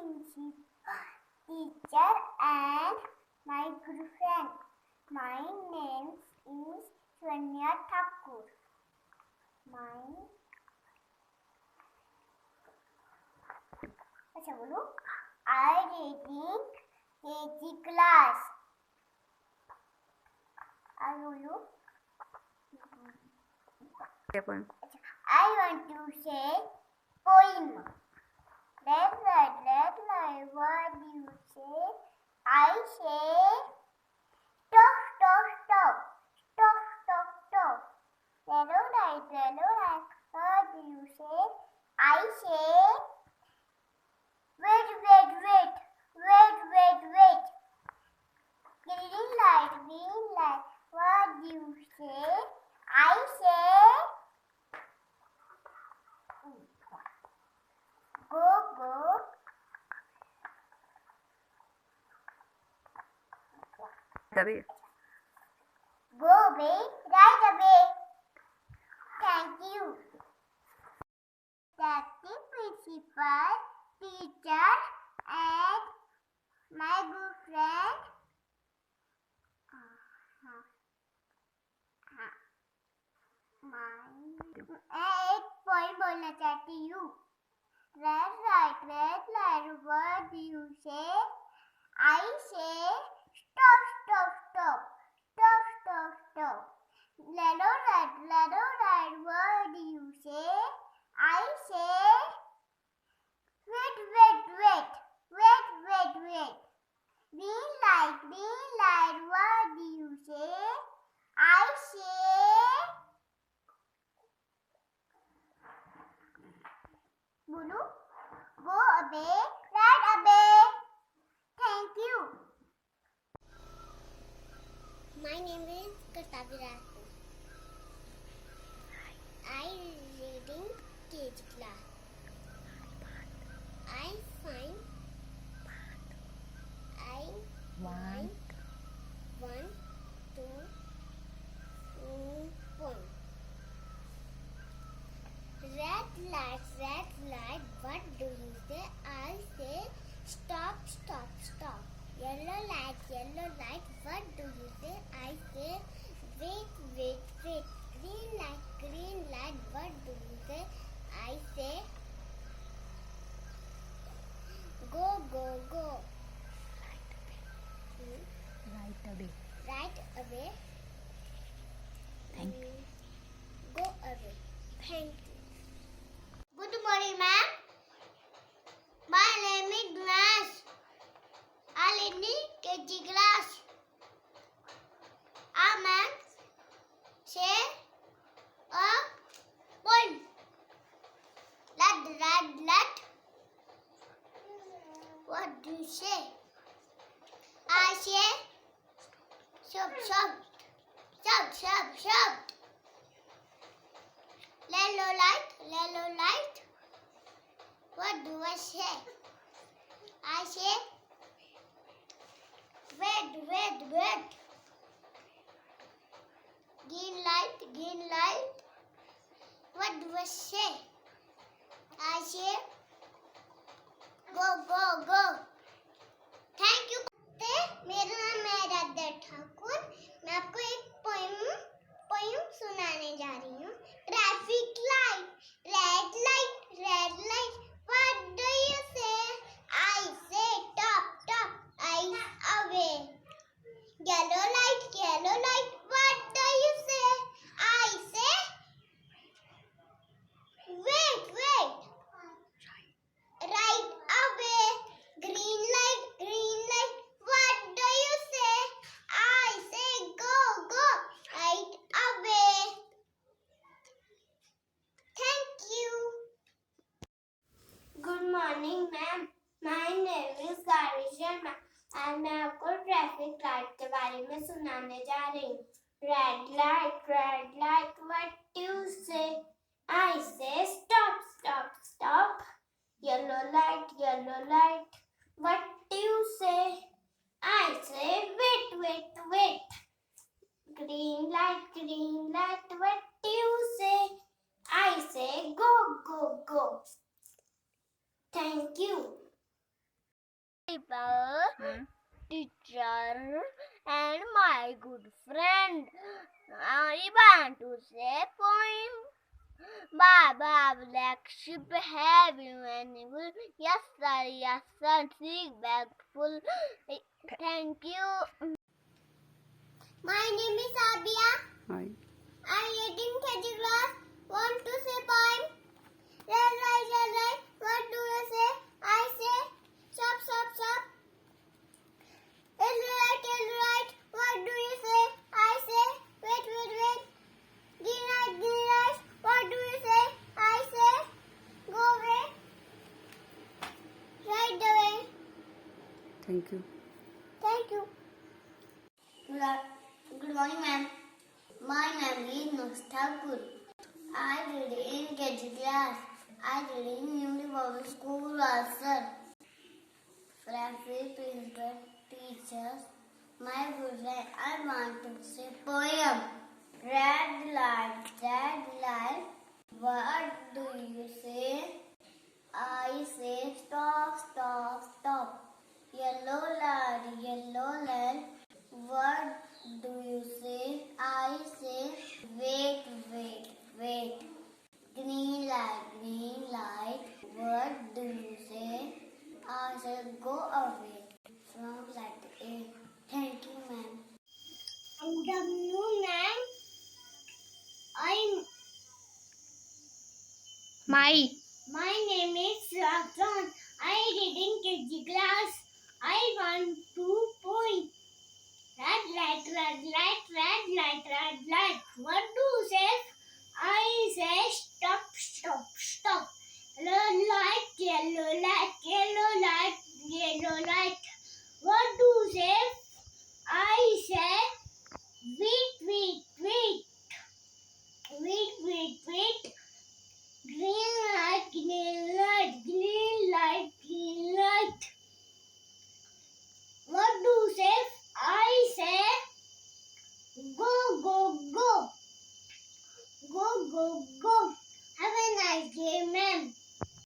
principal, teacher and my good friend. My name is Shwanya Thakur. I reading KG class. I want to say poem. Red light, what do you say? I say stop, stop, stop, stop, stop, stop. Yellow light, what do you say? I say wait, wait, wait, wait, wait, wait. Green light, what do you say? I say go, go. Go away, right away. Thank you. Thank the principal, teacher, and my good friend. एक poem बोलना चाहती हूँ. Red light, what do you say? I say stop, stop, stop, stop, stop, stop. Yellow light, what do you say? I say wait, wait, wait, wait, wait, wait. Green light, what do you say? I say Bulu, go away, right away. Thank you. My name is Kartavi Rathore. I reading KG class. I find one, two, point. Red light, what do you say? I say stop, stop, stop. Yellow light, what do you say? I say wait, wait, wait. Green light, what do you say? I say go, go, go. Right away. Thank you. Go away. Thank you. Good morning, ma'am. My name is Dinesh. I live in KG class. Ma'am, say a poem. Let. What do you say? I say shop. Yellow light. What do I say? I say wait. Green light. What do I say? I say go. Thank you. मेरा नाम है राधा ठाकुर. मैं आपको एक poem सुनाने जा रही हूँ. Traffic light, red light, what do you say? I say stop, eyes away. Yellow light, what do you say? I say wait, right away. Green light, what do you say? I say go, right away. Thank you. Good morning, ma'am. My name is Gauri Sharma and मैं आपको traffic light के बारे में सुनाने जा रही हूँ. Red light, what do you say? I say stop. Yellow light, what do you say? I say wait. Green light, what do you say? I say go. Thank you. principal, teacher, and my good friend. I want to say poem. Baba, black sheep have animal. Yes, sir, seek bag full. Thank you. My name is Abia. Hi. I read in third class. Want to say poem? Red light, what do you say? I say, stop, stop, stop. Yellow light, what do you say? I say, wait, wait, wait. Green light, what do you say? I say, go away. Right away. Thank you. Thank you. Good morning, ma'am. My name is Mustafa. I read in KG class. I read in Universal School also. Friendly principal, teachers, my good friend, I want to say poem. Red light, what do you say? I say stop, stop, stop. Yellow light, what do you say? I say wait, wait, wait. Green light, what do you say? I say go away from light A. Thank you, ma'am. Good afternoon, ma'am. My name is Raja.